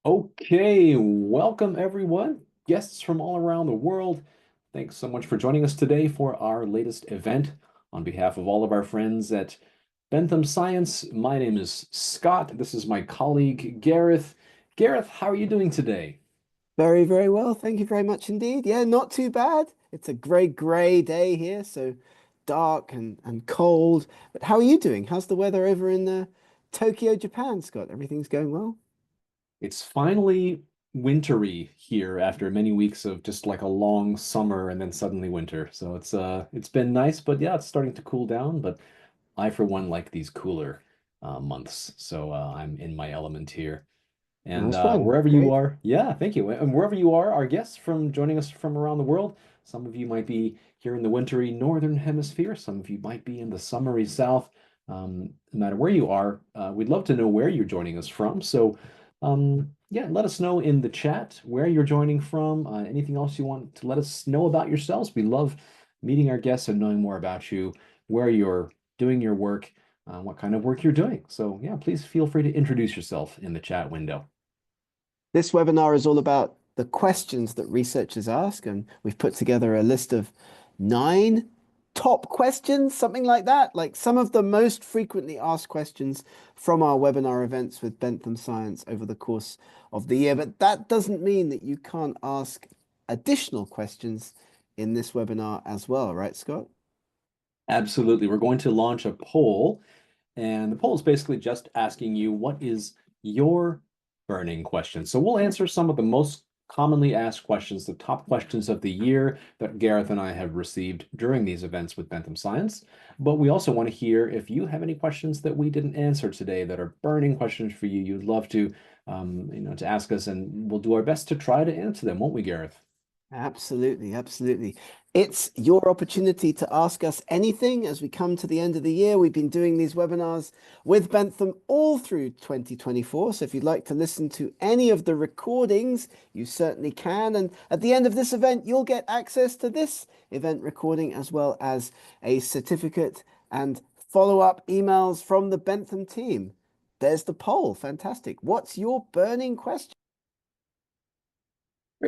Okay, welcome everyone, guests from all around the world. Thanks so much for joining us today for our latest event. On behalf of all of our friends at Bentham Science, my name is Scott. This is my colleague Gareth. Gareth, how are you doing today? Very, very well. Thank you very much indeed. Yeah, not too bad. It's a grey day here, so dark and cold. But how are you doing? How's the weather over in Tokyo, Japan, Scott? Everything's going well? It's finally wintry here after many weeks of just like a long summer and then suddenly winter. So it's been nice, but yeah, it's starting to cool down, but I, for one, like these cooler months. So I'm in my element here. And Nice one. wherever you Great. are, yeah, thank you. And wherever you are, our guests from joining us from around the world, some of you might be here in the wintry northern hemisphere, some of you might be in the summery south. No matter where you are, we'd love to know where you're joining us from. So, yeah, let us know in the chat where you're joining from. Anything else you want to let us know about yourselves? We love meeting our guests and knowing more about you, where you're doing your work, what kind of work you're doing. So, yeah, please feel free to introduce yourself in the chat window. This webinar is all about the questions that researchers ask, and we've put together a list of 9 top questions, something like that, like some of the most frequently asked questions from our webinar events with Bentham Science over the course of the year. But that doesn't mean that you can't ask additional questions in this webinar as well, right, Scott? Absolutely. We're going to launch a poll, and the poll is basically just asking you what is your burning question. So we'll answer some of the most commonly asked questions, the top questions of the year that Gareth and I have received during these events with Bentham Science. But we also want to hear if you have any questions that we didn't answer today that are burning questions for you, you'd love to ask us, and we'll do our best to try to answer them, won't we, Gareth? Absolutely, absolutely. It's your opportunity to ask us anything as we come to the end of the year. We've been doing these webinars with Bentham all through 2024. So if you'd like to listen to any of the recordings, you certainly can. And at the end of this event, you'll get access to this event recording as well as a certificate and follow-up emails from the Bentham team. There's the poll. Fantastic. What's your burning question?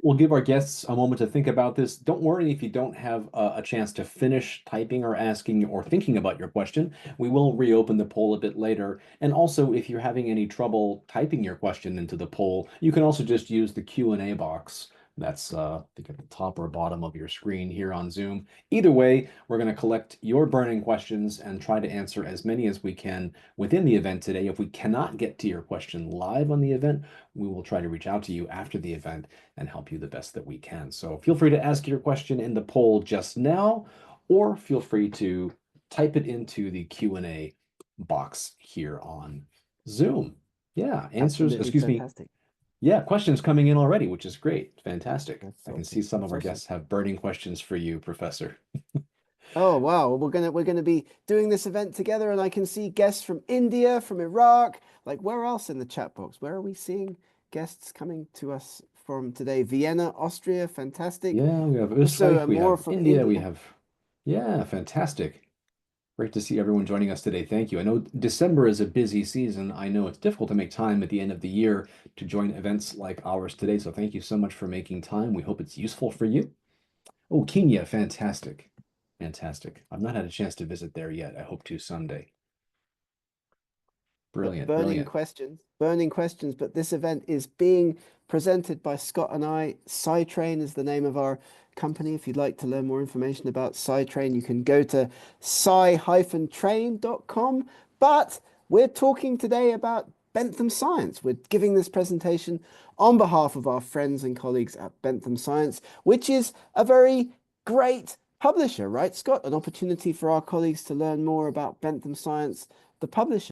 We'll give our guests a moment to think about this. Don't worry if you don't have a chance to finish typing or asking or thinking about your question. We will reopen the poll a bit later. And also, if you're having any trouble typing your question into the poll, you can also just use the Q&A box. That's, I think, at the top or bottom of your screen here on Zoom. Either way, we're going to collect your burning questions and try to answer as many as we can within the event today. If we cannot get to your question live on the event, we will try to reach out to you after the event and help you the best that we can. So feel free to ask your question in the poll just now, or feel free to type it into the Q&A box here on Zoom. Yeah, answers, Absolutely excuse me. fantastic. Yeah, questions coming in already, which is great. Fantastic. That's I can see awesome. some of That's our awesome. guests have burning questions for you, Professor. Oh wow, well, we're gonna be doing this event together, and I can see guests from India, from Iraq. Like where else in the chat box? Where are we seeing guests coming to us from today? Vienna, Austria, fantastic. Yeah, we have Also, Österreich, we more have from India, we India. have, yeah, fantastic. Great to see everyone joining us today. Thank you. I know December is a busy season. I know it's difficult to make time at the end of the year to join events like ours today. So thank you so much for making time. We hope it's useful for you. Oh, Kenya, fantastic. Fantastic. I've not had a chance to visit there yet. I hope to someday. But Brilliant, brilliant. burning questions. But this event is being presented by Scott and I. SciTrain is the name of our company. If you'd like to learn more information about SciTrain, you can go to sci-train.com. But we're talking today about Bentham Science. We're giving this presentation on behalf of our friends and colleagues at Bentham Science, which is a very great publisher, right, Scott? An opportunity for our colleagues to learn more about Bentham Science, the publisher.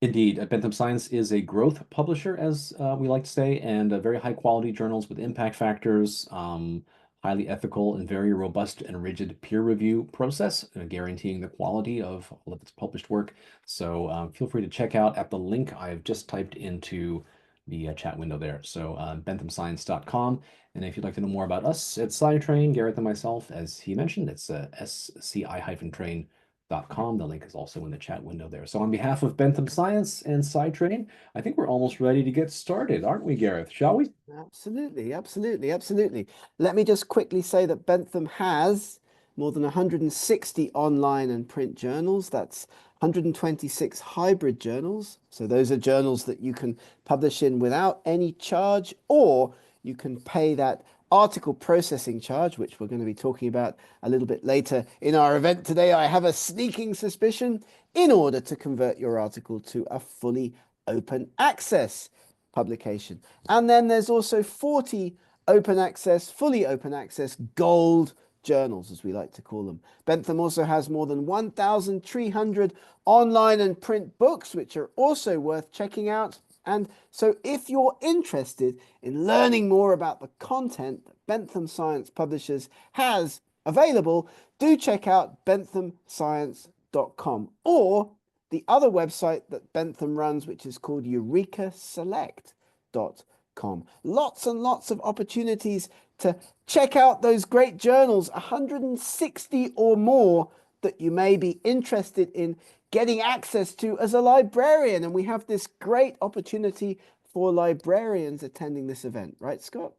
Indeed, Bentham Science is a growth publisher, as we like to say, and very high quality journals with impact factors, highly ethical and very robust and rigid peer review process, guaranteeing the quality of all of its published work. So feel free to check out at the link I've just typed into the chat window there. So benthamscience.com. And if you'd like to know more about us at SciTrain, Gareth and myself, as he mentioned, it's sci-train.com. The link is also in the chat window there. So on behalf of Bentham Science and SciTrain, I think we're almost ready to get started, aren't we, Gareth? Shall we? Absolutely, absolutely, absolutely. Let me just quickly say that Bentham has more than 160 online and print journals. That's 126 hybrid journals. So those are journals that you can publish in without any charge, or you can pay that article processing charge, which we're going to be talking about a little bit later in our event today. I have a sneaking suspicion, in order to convert your article to a fully open access publication. And then there's also 40 open access, fully open access gold journals, as we like to call them. Bentham also has more than 1,300 online and print books, which are also worth checking out. And so if you're interested in learning more about the content that Bentham Science Publishers has available, do check out benthamscience.com, or the other website that Bentham runs, which is called eurekaselect.com. Lots and lots of opportunities to check out those great journals, 160 or more that you may be interested in getting access to as a librarian. And we have this great opportunity for librarians attending this event, right, Scott?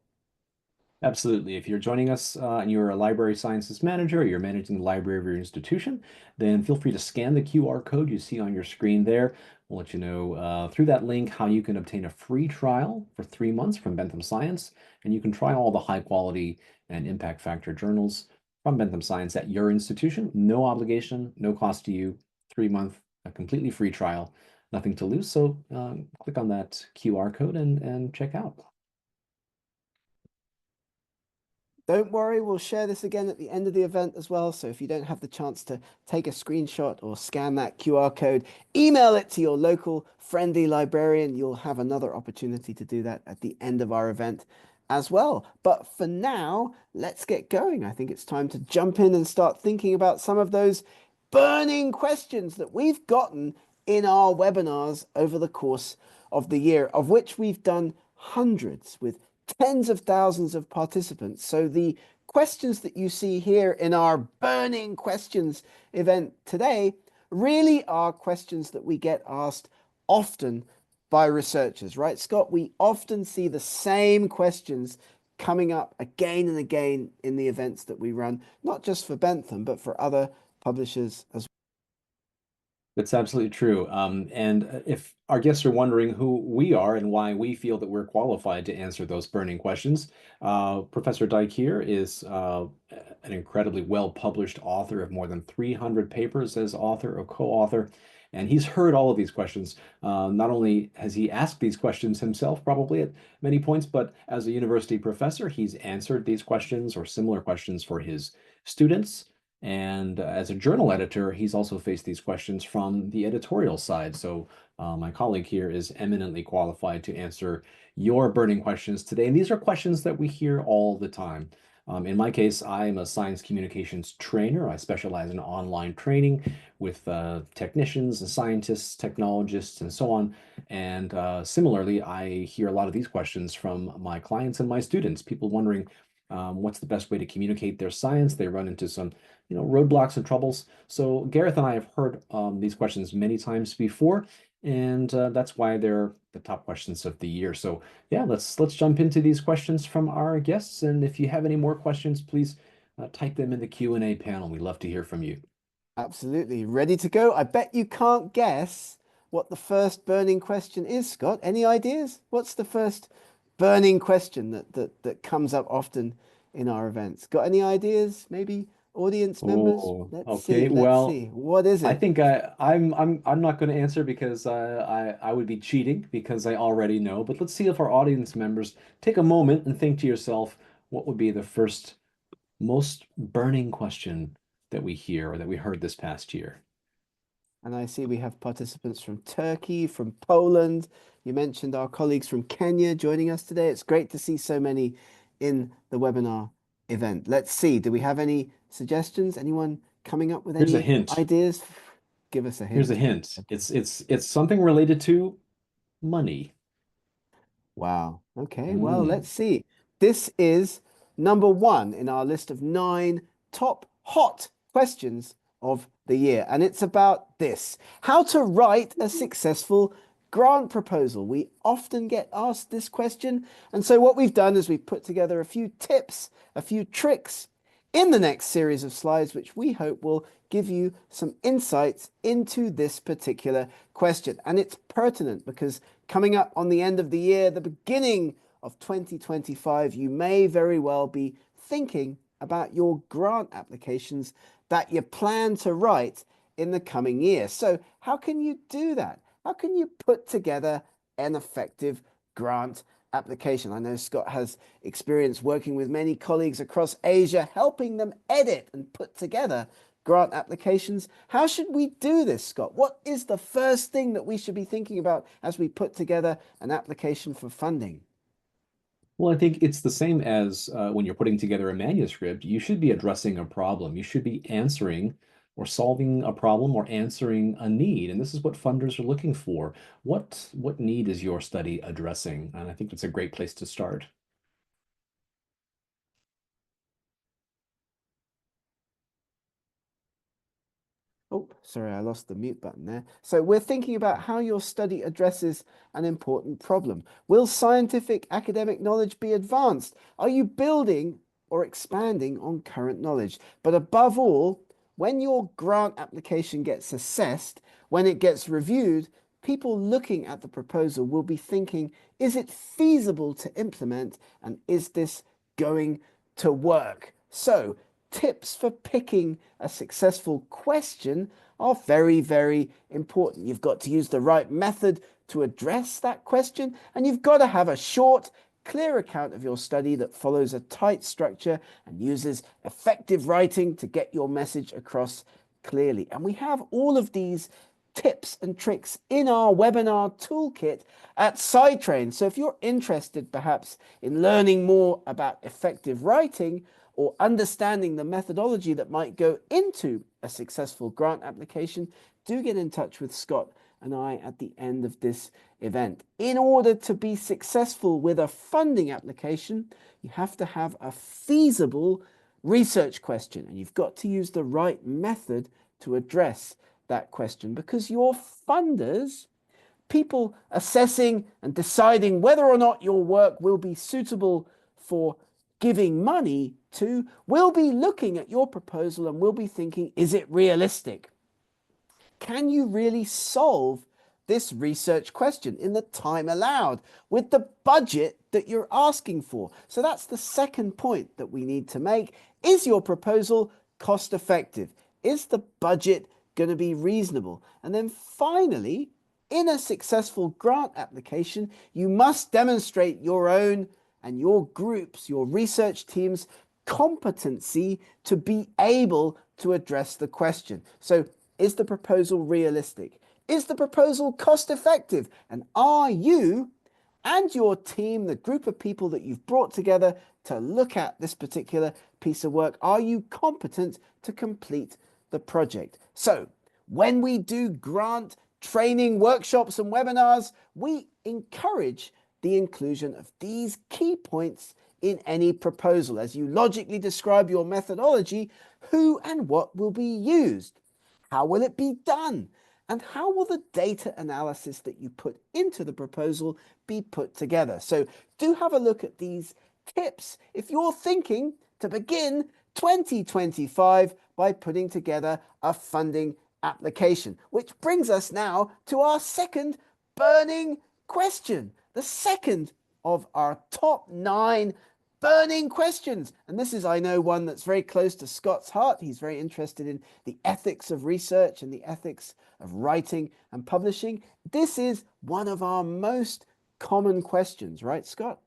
Absolutely. If you're joining us and you're a library sciences manager, or you're managing the library of your institution, then feel free to scan the QR code you see on your screen there. We'll let you know through that link how you can obtain a free trial for 3 months from Bentham Science, and you can try all the high quality and impact factor journals from Bentham Science at your institution. No obligation, no cost to you. 3 month, a completely free trial, nothing to lose. So click on that QR code and check out. Don't worry, we'll share this again at the end of the event as well. So if you don't have the chance to take a screenshot or scan that QR code, email it to your local friendly librarian. You'll have another opportunity to do that at the end of our event as well. But for now, let's get going. I think it's time to jump in and start thinking about some of those burning questions that we've gotten in our webinars over the course of the year, of which we've done hundreds with tens of thousands of participants. So the questions that you see here in our burning questions event today really are questions that we get asked often by researchers, right, Scott? We often see the same questions coming up again and again in the events that we run, not just for Bentham, but for other publishers as well. That's absolutely true. And if our guests are wondering who we are and why we feel that we're qualified to answer those burning questions, Professor Dyke here is an incredibly well-published author of more than 300 papers as author or co-author. And he's heard all of these questions. Not only has he asked these questions himself, probably at many points, but as a university professor, he's answered these questions or similar questions for his students. And as a journal editor, he's also faced these questions from the editorial side. So my colleague here is eminently qualified to answer your burning questions today. And these are questions that we hear all the time. In my case, I'm a science communications trainer. I specialize in online training with technicians and scientists, technologists, and so on. And similarly, I hear a lot of these questions from my clients and my students, people wondering what's the best way to communicate their science. They run into some roadblocks and troubles. So Gareth and I have heard these questions many times before, and that's why they're the top questions of the year. So yeah, let's jump into these questions from our guests. And if you have any more questions, please type them in the Q&A panel. We'd love to hear from you. Absolutely. Ready to go? I bet you can't guess what the first burning question is, Scott. Any ideas? What's the first burning question that comes up often in our events? Got any ideas? Maybe audience members? Oh, Let's see. okay. Let's Well, see. What is I it? think I'm not going to answer because I would be cheating because I already know. But let's see if our audience members take a moment and think to yourself, what would be the first most burning question that we hear or that we heard this past year? And I see we have participants from Turkey, from Poland. You mentioned our colleagues from Kenya joining us today. It's great to see so many in the webinar event. Let's see. Do we have any suggestions? Anyone coming up with Here's a any hint. ideas? Give us a Here's a hint. hint. It's something related to money. Wow. Okay. Well, Mm. let's see. This is number one in our list of 9 top hot questions of the year. And it's about this: how to write a successful grant proposal. We often get asked this question. And so what we've done is we've put together a few tips, a few tricks in the next series of slides, which we hope will give you some insights into this particular question. And it's pertinent because coming up on the end of the year, the beginning of 2025, you may very well be thinking about your grant applications that you plan to write in the coming year. So how can you do that? How can you put together an effective grant application? I know Scott has experience working with many colleagues across Asia, helping them edit and put together grant applications. How should we do this, Scott? What is the first thing that we should be thinking about as we put together an application for funding? Well, I think it's the same as when you're putting together a manuscript. You should be addressing a problem. You should be answering or solving a problem or answering a need. And this is what funders are looking for. What need is your study addressing? And I think it's a great place to start. Oh, sorry, I lost the mute button there. So we're thinking about how your study addresses an important problem. Will scientific academic knowledge be advanced? Are you building or expanding on current knowledge? But above all, when your grant application gets assessed, when it gets reviewed, people looking at the proposal will be thinking, is it feasible to implement? And is this going to work? So tips for picking a successful question are very, very important. You've got to use the right method to address that question, and you've got to have a short, clear account of your study that follows a tight structure and uses effective writing to get your message across clearly. And we have all of these tips and tricks in our webinar toolkit at SciTrain. So if you're interested perhaps in learning more about effective writing or understanding the methodology that might go into a successful grant application, do get in touch with Scott and I at the end of this event. In order to be successful with a funding application, you have to have a feasible research question, and you've got to use the right method to address that question, because your funders, people assessing and deciding whether or not your work will be suitable for giving money to, will be looking at your proposal and will be thinking, is it realistic? Can you really solve this research question in the time allowed with the budget that you're asking for? So that's the second point that we need to make. Is your proposal cost effective? Is the budget going to be reasonable? And then finally, in a successful grant application, you must demonstrate your own and your group's, your research team's competency to be able to address the question. So is the proposal realistic? Is the proposal cost effective? And are you and your team, the group of people that you've brought together to look at this particular piece of work, are you competent to complete the project? So when we do grant training, workshops and webinars, we encourage the inclusion of these key points in any proposal. As you logically describe your methodology, who and what will be used? How will it be done? And how will the data analysis that you put into the proposal be put together? So do have a look at these tips if you're thinking to begin 2025 by putting together a funding application, which brings us now to our second burning question, the second of our top 9 burning questions. And this is, I know, one that's very close to Scott's heart. He's very interested in the ethics of research and the ethics of writing and publishing. This is one of our most common questions, right, Scott?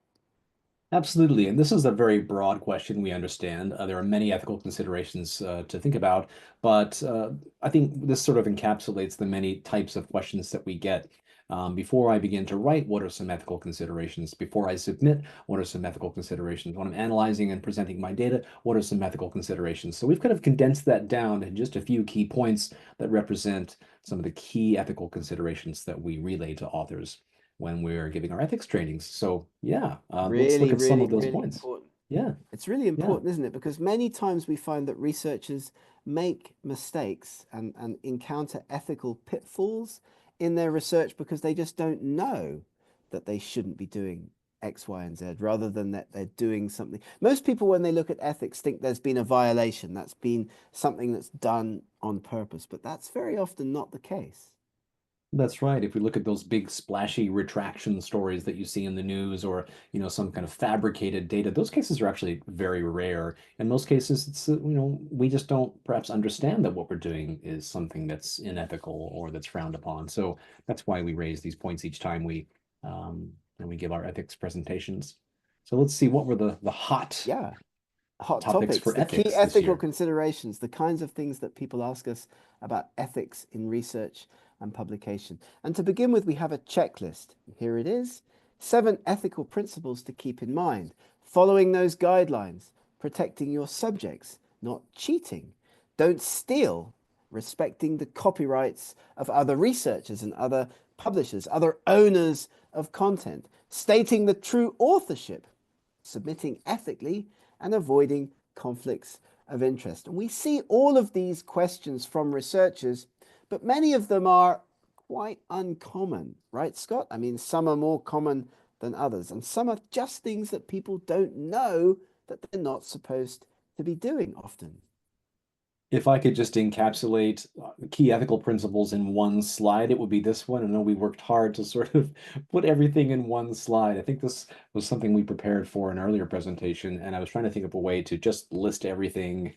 Absolutely. And this is a very broad question, we understand. There are many ethical considerations to think about, but I think this sort of encapsulates the many types of questions that we get. Before I begin to write, what are some ethical considerations? Before I submit, what are some ethical considerations? When I'm analyzing and presenting my data, what are some ethical considerations? So we've kind of condensed that down to just a few key points that represent some of the key ethical considerations that we relay to authors when we're giving our ethics trainings. So yeah, let's look Really, at some really, of those really points. important. Yeah, It's really yeah. important, isn't it? Because many times we find that researchers make mistakes and encounter ethical pitfalls in their research because they just don't know that they shouldn't be doing X, Y, and Z rather than that they're doing something. Most people, when they look at ethics, think there's been a violation, that's been something that's done on purpose, but that's very often not the case. That's right. If we look at those big splashy retraction stories that you see in the news or, some kind of fabricated data, those cases are actually very rare. In most cases, we just don't perhaps understand that what we're doing is something that's unethical or that's frowned upon. So that's why we raise these points each time we give our ethics presentations. So let's see what were the hot Yeah. Hot topics topics, for the key ethics this ethical year. considerations, the kinds of things that people ask us about ethics in research and publication. And to begin with, we have a checklist. Here it is: 7 ethical principles to keep in mind. Following those guidelines, protecting your subjects, not cheating. Don't steal, respecting the copyrights of other researchers and other publishers, other owners of content, stating the true authorship, submitting ethically, and avoiding conflicts of interest. And we see all of these questions from researchers, but many of them are quite uncommon, right, Scott? I mean, some are more common than others, and some are just things that people don't know that they're not supposed to be doing often. If I could just encapsulate key ethical principles in one slide, it would be this one. I know we worked hard to sort of put everything in one slide. I think this was something we prepared for an earlier presentation, and I was trying to think of a way to just list everything.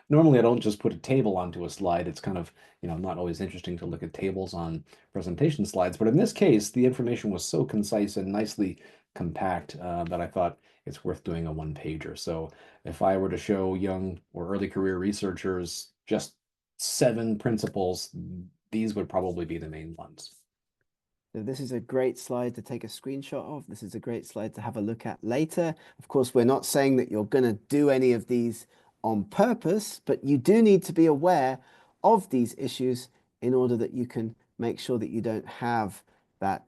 Normally, I don't just put a table onto a slide. It's kind of, not always interesting to look at tables on presentation slides. But in this case, the information was so concise and nicely compact that I thought it's worth doing a one pager. So if I were to show young or early career researchers just 7 principles, these would probably be the main ones. So this is a great slide to take a screenshot of. This is a great slide to have a look at later. Of course, we're not saying that you're going to do any of these on purpose, but you do need to be aware of these issues in order that you can make sure that you don't have that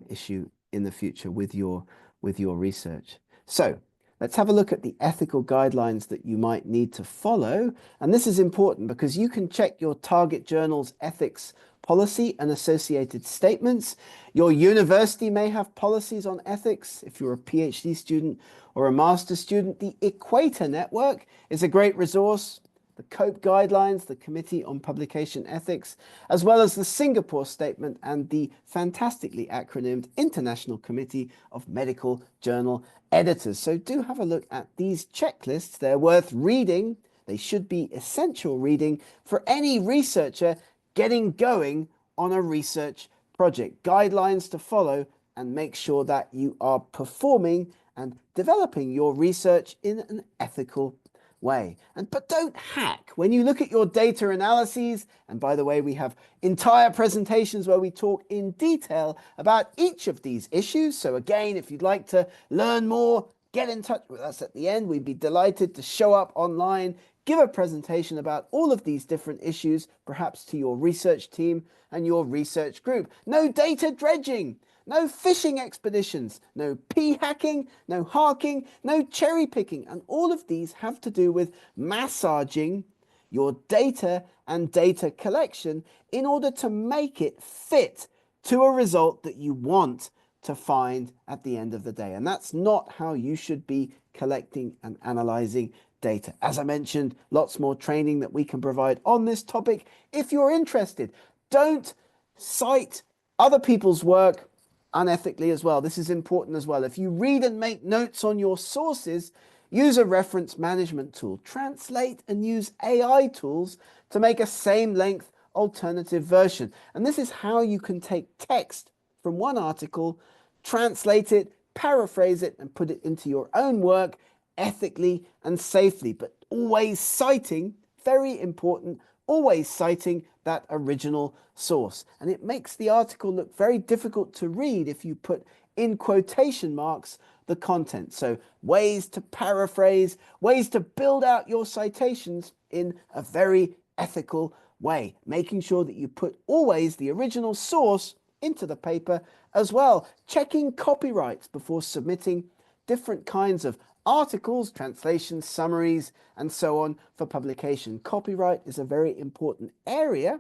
issue in the future with your research. So let's have a look at the ethical guidelines that you might need to follow. And this is important because you can check your target journal's ethics policy and associated statements. Your university may have policies on ethics. If you're a PhD student or a master's student, the Equator Network is a great resource. The COPE guidelines, the Committee on Publication Ethics, as well as the Singapore Statement and the fantastically acronymed International Committee of Medical Journal Editors. So do have a look at these checklists. They're worth reading. They should be essential reading for any researcher getting going on a research project. Guidelines to follow and make sure that you are performing and developing your research in an ethical way. But don't hack. When you look at your data analyses, and by the way, we have entire presentations where we talk in detail about each of these issues. So again, if you'd like to learn more, get in touch with us at the end. We'd be delighted to show up online, give a presentation about all of these different issues, perhaps to your research team and your research group. No data dredging, no fishing expeditions, no p-hacking, no harking, no cherry picking. And all of these have to do with massaging your data and data collection in order to make it fit to a result that you want to find at the end of the day. And that's not how you should be collecting and analyzing data. As I mentioned, lots more training that we can provide on this topic if you're interested. Don't cite other people's work unethically as well. This is important as well. If you read and make notes on your sources, use a reference management tool. Translate and use AI tools to make a same length alternative version. And this is how you can take text from one article, translate it, paraphrase it, and put it into your own work ethically and safely, but always citing, very important, always citing that original source. And it makes the article look very difficult to read if you put in quotation marks the content. So ways to paraphrase, ways to build out your citations in a very ethical way, making sure that you put always the original source into the paper as well, checking copyrights before submitting different kinds of articles, translations, summaries, and so on for publication. Copyright is a very important area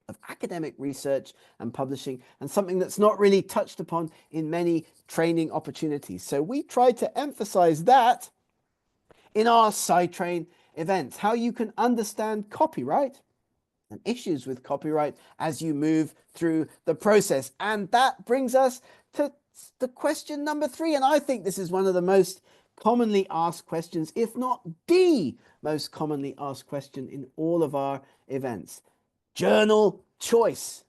of academic research and publishing, and something that's not really touched upon in many training opportunities. So we try to emphasize that in our SciTrain events, how you can understand copyright and issues with copyright as you move through the process. And that brings us to the question number 3. And I think this is one of the most commonly asked questions, if not the most commonly asked question in all of our events. Journal choice.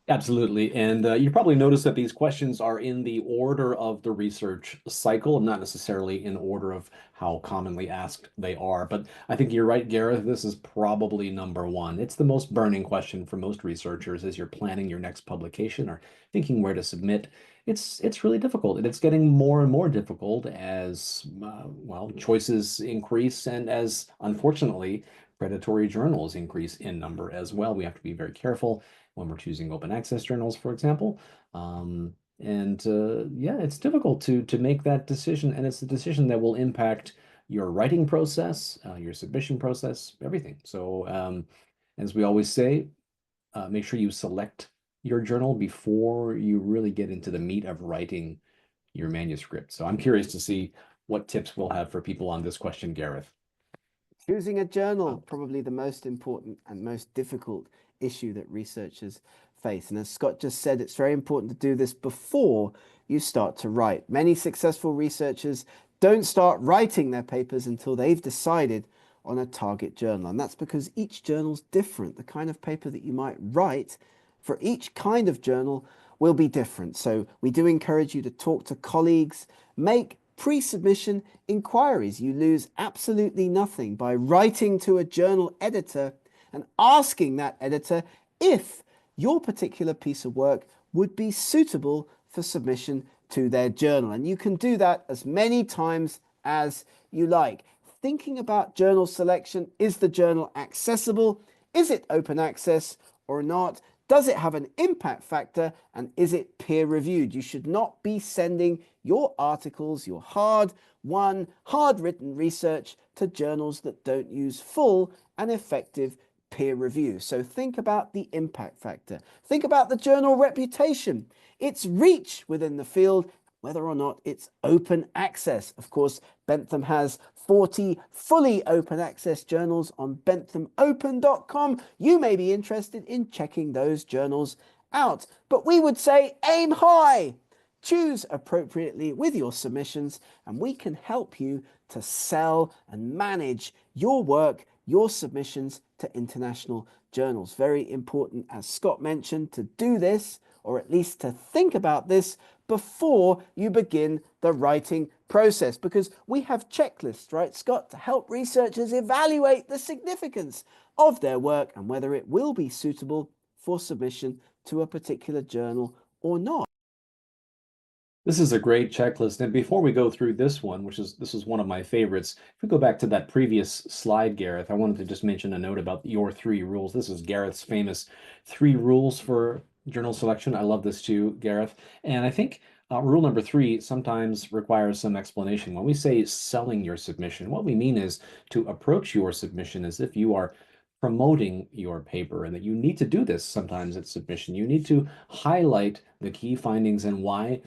Absolutely. And you probably noticed that these questions are in the order of the research cycle, not necessarily in order of how commonly asked they are. But I think you're right, Gareth. This is probably number one. It's the most burning question for most researchers as you're planning your next publication or thinking where to submit. It's really difficult, and it's getting more and more difficult as well, choices increase, and as unfortunately predatory journals increase in number as well. We have to be very careful when we're choosing open access journals, for example. Yeah, it's difficult to make that decision, and it's a decision that will impact your writing process, your submission process, everything. So, as we always say, make sure you select your journal before you really get into the meat of writing your manuscript. So I'm curious to see what tips we'll have for people on this question, Gareth. Choosing a journal, probably the most important and most difficult issue that researchers face. And as Scott just said, it's very important to do this before you start to write. Many successful researchers don't start writing their papers until they've decided on a target journal. And that's because each journal's different. The kind of paper that you might write for each kind of journal will be different. So we do encourage you to talk to colleagues, make pre-submission inquiries. You lose absolutely nothing by writing to a journal editor and asking that editor if your particular piece of work would be suitable for submission to their journal. And you can do that as many times as you like. Thinking about journal selection: is the journal accessible? Is it open access or not? Does it have an impact factor? And is it peer reviewed? You should not be sending your articles, your hard-won, hard-written research to journals that don't use full and effective peer review. So think about the impact factor. Think about the journal reputation, its reach within the field, whether or not it's open access. Of course, Bentham has 40 fully open access journals on benthamopen.com. You may be interested in checking those journals out. But we would say aim high. Choose appropriately with your submissions, and we can help you to sell and manage your work, your submissions to international journals. Very important, as Scott mentioned, to do this, or at least to think about this before you begin the writing process, because we have checklists, right, Scott, to help researchers evaluate the significance of their work and whether it will be suitable for submission to a particular journal or not. This is a great checklist. And before we go through this one, this is one of my favorites, if we go back to that previous slide, Gareth, I wanted to just mention a note about your 3 rules. This is Gareth's famous 3 rules for journal selection. I love this too, Gareth. And I think rule number 3 sometimes requires some explanation. When we say selling your submission, what we mean is to approach your submission as if you are promoting your paper, and that you need to do this sometimes at submission. You need to highlight the key findings and why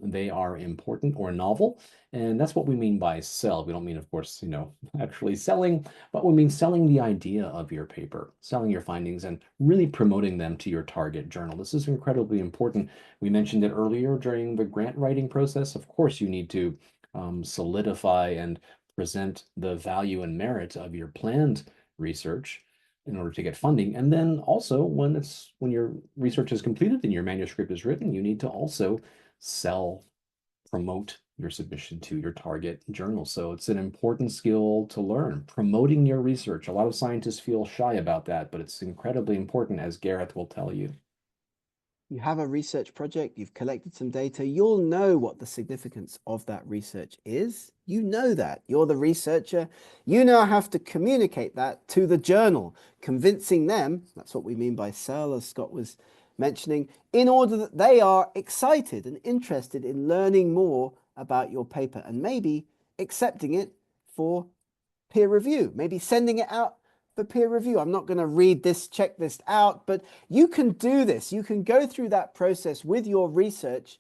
they are important or novel. And that's what we mean by sell. We don't mean, of course, actually selling, but we mean selling the idea of your paper, selling your findings, and really promoting them to your target journal. This is incredibly important. We mentioned it earlier during the grant writing process. Of course, you need to solidify and present the value and merit of your planned research in order to get funding. And then also when your research is completed and your manuscript is written, you need to also promote your submission to your target journal. So it's an important skill to learn, promoting your research. A lot of scientists feel shy about that, but it's incredibly important, as Gareth will tell you. You have a research project, you've collected some data, you'll know what the significance of that research is. You know that. You're the researcher. You now have to communicate that to the journal, convincing them, that's what we mean by sell, as Scott was mentioning, in order that they are excited and interested in learning more about your paper and maybe accepting it for peer review, maybe sending it out for peer review. I'm not going to read this checklist out, but you can do this. You can go through that process with your research.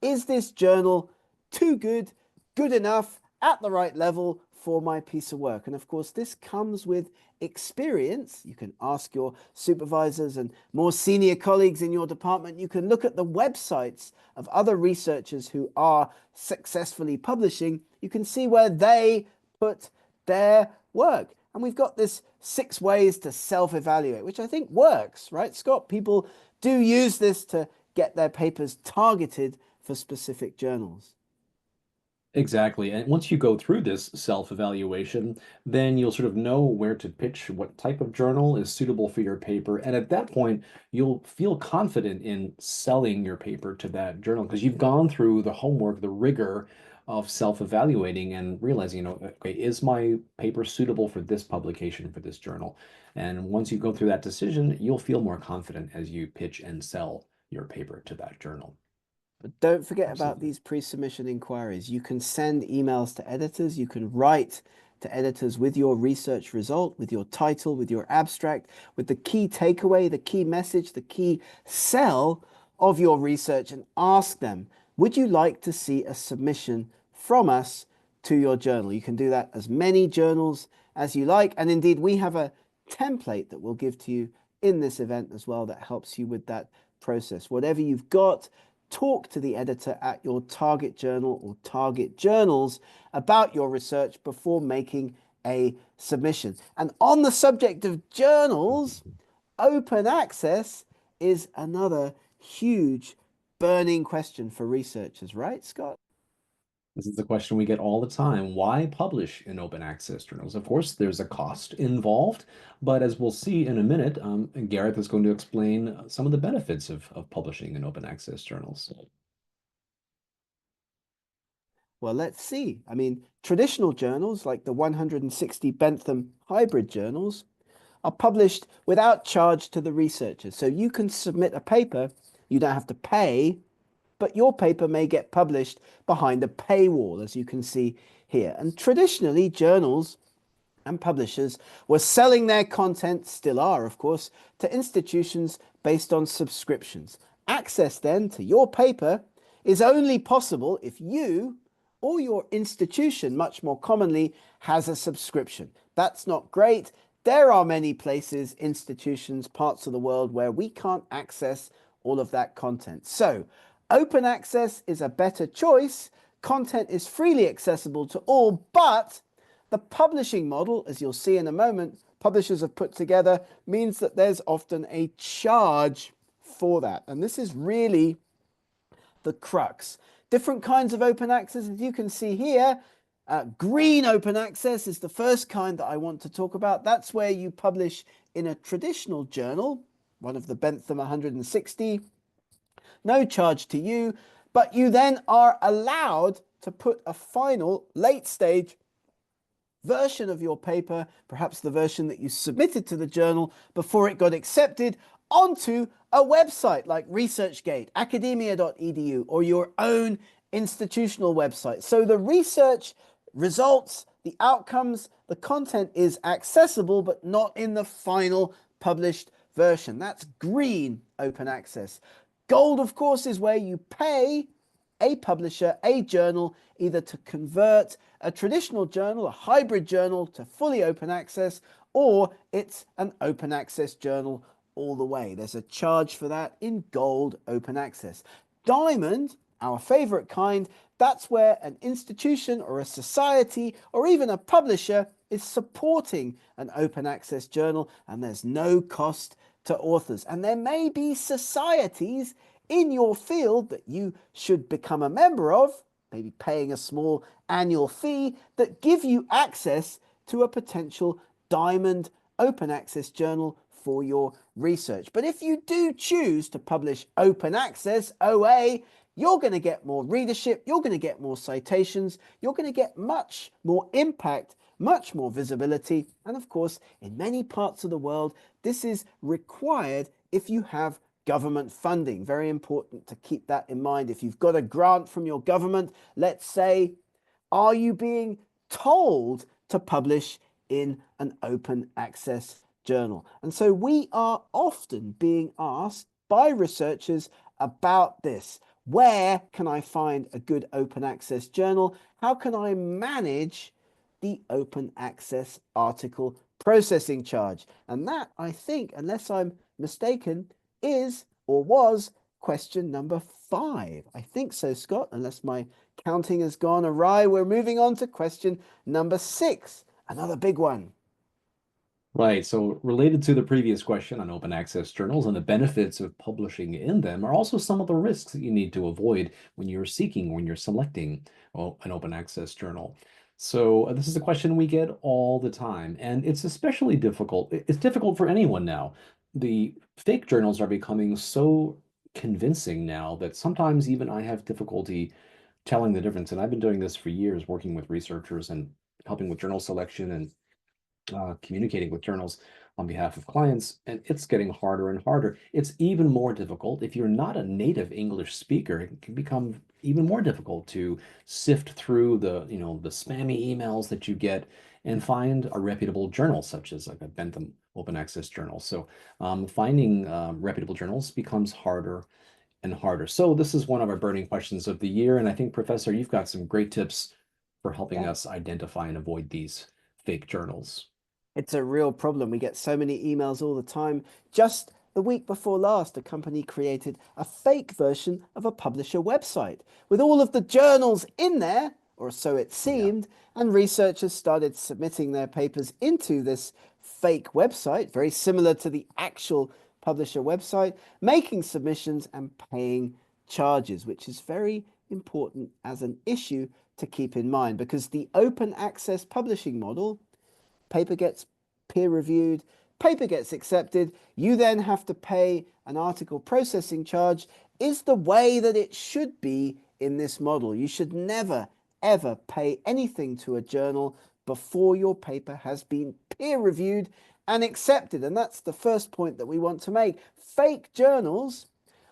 Is this journal too good, good enough, at the right level for my piece of work? And of course, this comes with experience. You can ask your supervisors and more senior colleagues in your department. You can look at the websites of other researchers who are successfully publishing. You can see where they put their work. And we've got this 6 ways to self-evaluate, which I think works, right, Scott? People do use this to get their papers targeted for specific journals. Exactly. And once you go through this self-evaluation, then you'll sort of know where to pitch what type of journal is suitable for your paper. And at that point, you'll feel confident in selling your paper to that journal because you've gone through the homework, the rigor of self-evaluating and realizing, okay, is my paper suitable for this publication, for this journal? And once you go through that decision, you'll feel more confident as you pitch and sell your paper to that journal. But don't forget about Absolutely. these pre-submission inquiries. You can send emails to editors. You can write to editors with your research result, with your title, with your abstract, with the key takeaway, the key message, the key sell of your research, and ask them, would you like to see a submission from us to your journal? You can do that as many journals as you like. And indeed, we have a template that we'll give to you in this event as well that helps you with that process. Whatever you've got, talk to the editor at your target journal or target journals about your research before making a submission. And on the subject of journals, open access is another huge burning question for researchers, right, Scott? This is the question we get all the time. Why publish in open access journals? Of course, there's a cost involved, but as we'll see in a minute, Gareth is going to explain some of the benefits of publishing in open access journals. Well, let's see. I mean, traditional journals like the 160 Bentham hybrid journals are published without charge to the researchers. So you can submit a paper, you don't have to pay, but your paper may get published behind a paywall, as you can see here. And traditionally, journals and publishers were selling their content, still are, of course, to institutions based on subscriptions. Access then to your paper is only possible if you or your institution, much more commonly, has a subscription. That's not great. There are many places, institutions, parts of the world where we can't access all of that content. So, open access is a better choice. Content is freely accessible to all, but the publishing model, as you'll see in a moment, publishers have put together, means that there's often a charge for that. And this is really the crux. Different kinds of open access, as you can see here. Green open access is the first kind that I want to talk about. That's where you publish in a traditional journal, one of the Bentham 160, no charge to you, but you then are allowed to put a final late stage version of your paper, perhaps the version that you submitted to the journal before it got accepted, onto a website like ResearchGate, academia.edu, or your own institutional website. So the research results, the outcomes, the content is accessible, but not in the final published version. That's green open access. Gold, of course, is where you pay a publisher, a journal, either to convert a traditional journal, a hybrid journal, to fully open access, or it's an open access journal all the way. There's a charge for that in gold open access. Diamond, our favorite kind, that's where an institution or a society or even a publisher is supporting an open access journal, and there's no cost to authors. And there may be societies in your field that you should become a member of, maybe paying a small annual fee, that give you access to a potential diamond open access journal for your research. But if you do choose to publish open access, OA, you're going to get more readership, you're going to get more citations, you're going to get much more impact, much more visibility. And of course, in many parts of the world, this is required if you have government funding. Very important to keep that in mind. If you've got a grant from your government, let's say, are you being told to publish in an open access journal? And so we are often being asked by researchers about this. Where can I find a good open access journal? How can I manage the open access article processing charge? And that, I think, unless I'm mistaken, is or was question number 5. I think so, Scott, unless my counting has gone awry. We're moving on to question number 6, another big one. Right. So related to the previous question on open access journals and the benefits of publishing in them are also some of the risks that you need to avoid when you're seeking, when you're selecting an open access journal. So this is a question we get all the time, and it's especially difficult. It's difficult for anyone now. The fake journals are becoming so convincing now that sometimes even I have difficulty telling the difference. And I've been doing this for years, working with researchers and helping with journal selection and communicating with journals on behalf of clients, and it's getting harder and harder. It's even more difficult if you're not a native English speaker. It can become even more difficult to sift through the spammy emails that you get and find a reputable journal, such as like a Bentham open access journal. So finding reputable journals becomes harder and harder. So this is one of our burning questions of the year, and I think, Professor, you've got some great tips for helping Yeah. us identify and avoid these fake journals. It's a real problem. We get so many emails all the time. Just the week before last, a company created a fake version of a publisher website with all of the journals in there, or so it Yeah. seemed, and researchers started submitting their papers into this fake website, very similar to the actual publisher website, making submissions and paying charges, which is very important as an issue to keep in mind because the open access publishing model, paper gets peer reviewed, paper gets accepted, you then have to pay an article processing charge, is the way that it should be in this model. You should never, ever pay anything to a journal before your paper has been peer reviewed and accepted. And that's the first point that we want to make. Fake journals,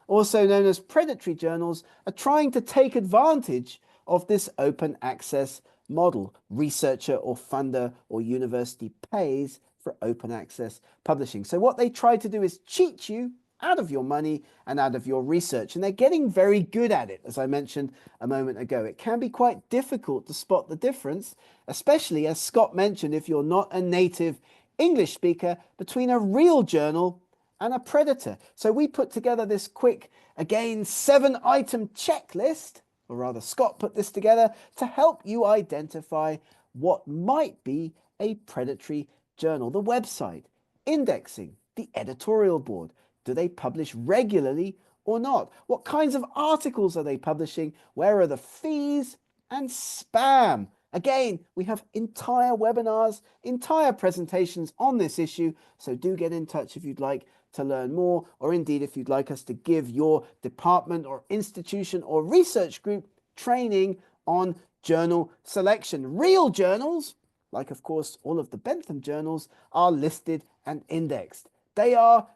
also known as predatory journals, are trying to take advantage of this open access model. Researcher or funder or university pays for open access publishing. So what they try to do is cheat you out of your money and out of your research. And they're getting very good at it, as I mentioned a moment ago. It can be quite difficult to spot the difference, especially, as Scott mentioned, if you're not a native English speaker, between a real journal and a predator. So we put together this quick, again, 7-item checklist, or rather Scott put this together to help you identify what might be a predatory journal. The website, indexing, the editorial board. Do they publish regularly or not? What kinds of articles are they publishing? Where are the fees? And spam. Again, we have entire webinars, entire presentations on this issue, so do get in touch if you'd like to learn more, or indeed if you'd like us to give your department or institution or research group training on journal selection. Real journals, like of course all of the Bentham journals, are listed and indexed. They are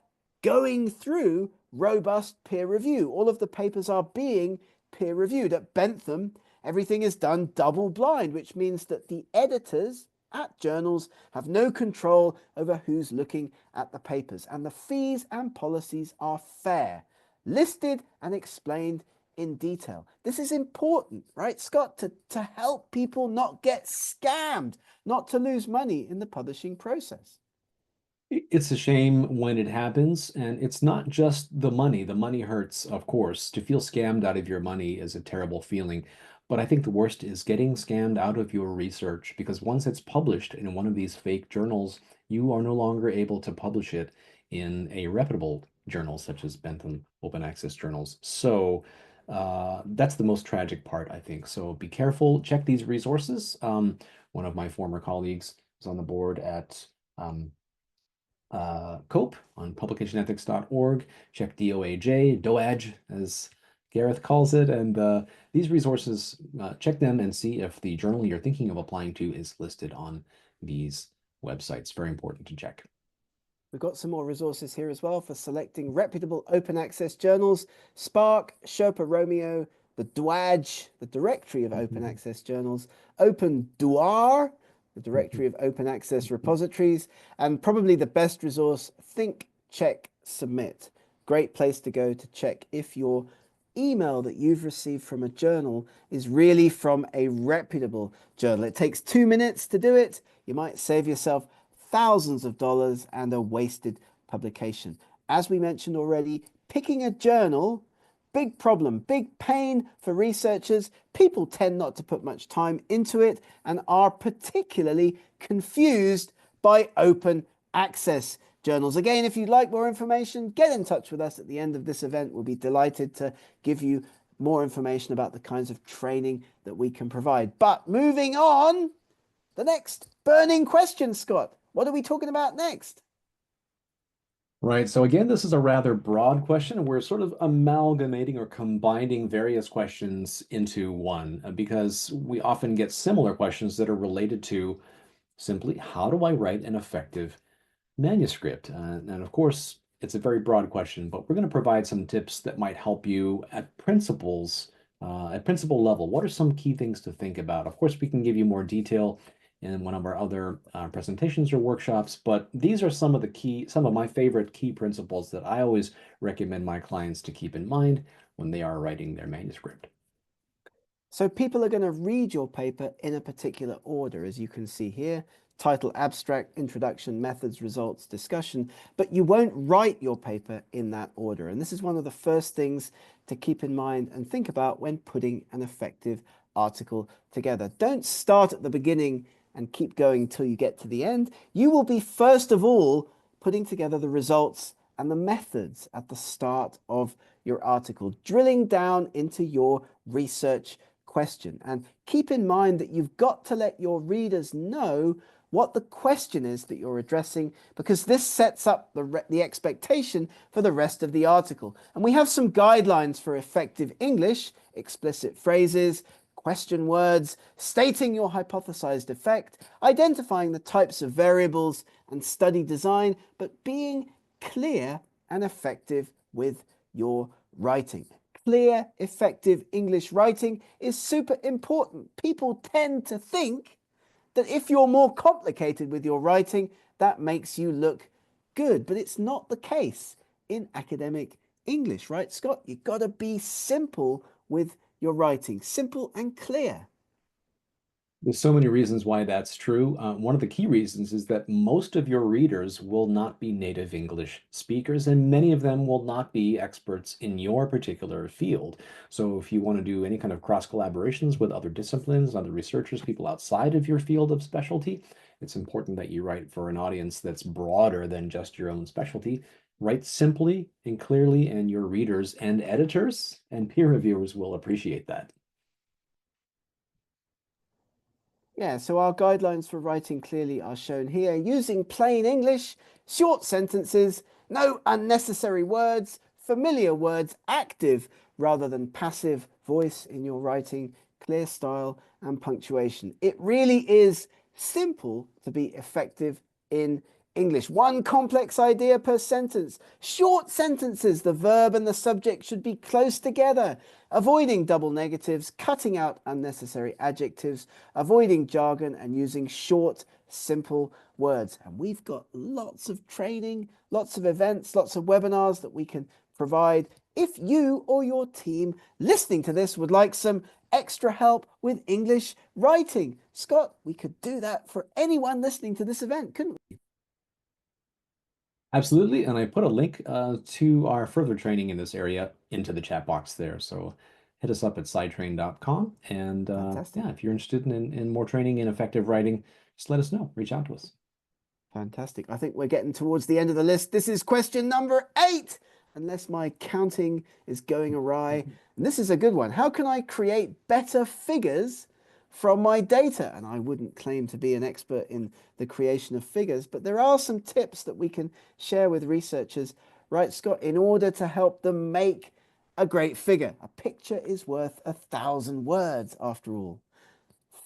going through robust peer review. All of the papers are being peer reviewed. At Bentham, everything is done double blind, which means that the editors at journals have no control over who's looking at the papers, and the fees and policies are fair, listed and explained in detail. This is important, right, Scott, to help people not get scammed, not to lose money in the publishing process. It's a shame when it happens, and it's not just the money. The money hurts, of course. To feel scammed out of your money is a terrible feeling. But I think the worst is getting scammed out of your research because once it's published in one of these fake journals, you are no longer able to publish it in a reputable journal such as Bentham Open Access Journals. So that's the most tragic part, I think. So be careful, check these resources. One of my former colleagues was on the board at COPE on publicationethics.org. Check DOAJ, as Gareth calls it. And these resources, check them and see if the journal you're thinking of applying to is listed on these websites. Very important to check. We've got some more resources here as well for selecting reputable open access journals. Spark, Sherpa Romeo, the DWAJ, the Directory of Open Access Journals, Open Duar, the Directory of Open Access Repositories, and probably the best resource, Think, Check, Submit. Great place to go to check if your email that you've received from a journal is really from a reputable journal. It takes 2 minutes to do it. You might save yourself thousands of dollars and a wasted publication. As we mentioned already, picking a journal, big problem, big pain for researchers. People tend not to put much time into it and are particularly confused by open access journals. Again, if you'd like more information, get in touch with us at the end of this event. We'll be delighted to give you more information about the kinds of training that we can provide. But moving on, the next burning question, Scott. What are we talking about next? Right. So again, this is a rather broad question, and we're sort of amalgamating or combining various questions into one because we often get similar questions that are related to simply how do I write an effective manuscript? And of course, it's a very broad question, but we're going to provide some tips that might help you at principle level. What are some key things to think about? Of course, we can give you more detail in one of our other presentations or workshops, but these are some of my favorite key principles that I always recommend my clients to keep in mind when they are writing their manuscript. So people are going to read your paper in a particular order, as you can see here. Title, abstract, introduction, methods, results, discussion, but you won't write your paper in that order. And this is one of the first things to keep in mind and think about when putting an effective article together. Don't start at the beginning and keep going till you get to the end. You will be, first of all, putting together the results and the methods at the start of your article, drilling down into your research question. And keep in mind that you've got to let your readers know what the question is that you're addressing, because this sets up the expectation for the rest of the article. And we have some guidelines for effective English: explicit phrases, question words, stating your hypothesized effect, identifying the types of variables and study design, but being clear and effective with your writing. Clear, effective English writing is super important. People tend to think that if you're more complicated with your writing, that makes you look good, but it's not the case in academic English, right, Scott? You've got to be simple with your writing, simple and clear. There's so many reasons why that's true. One of the key reasons is that most of your readers will not be native English speakers, and many of them will not be experts in your particular field. So if you want to do any kind of cross collaborations with other disciplines, other researchers, people outside of your field of specialty, it's important that you write for an audience that's broader than just your own specialty. Write simply and clearly, and your readers and editors and peer reviewers will appreciate that. Yeah, so our guidelines for writing clearly are shown here. Using plain English, short sentences, no unnecessary words, familiar words, active rather than passive voice in your writing, clear style and punctuation. It really is simple to be effective in English. One complex idea per sentence. Short sentences, the verb and the subject should be close together. Avoiding double negatives, cutting out unnecessary adjectives, avoiding jargon, and using short, simple words. And we've got lots of training, lots of events, lots of webinars that we can provide. If you or your team listening to this would like some extra help with English writing, Scott, we could do that for anyone listening to this event, couldn't we? Absolutely, and I put a link to our further training in this area into the chat box there. So hit us up at sidetrain.com. And Fantastic. yeah, if you're interested in more training in effective writing, just let us know. Reach out to us. Fantastic. I think we're getting towards the end of the list. This is question number 8, unless my counting is going awry. And this is a good one. How can I create better figures from my data? And I wouldn't claim to be an expert in the creation of figures, but there are some tips that we can share with researchers, right, Scott, in order to help them make a great figure. A picture is worth 1,000 words, after all.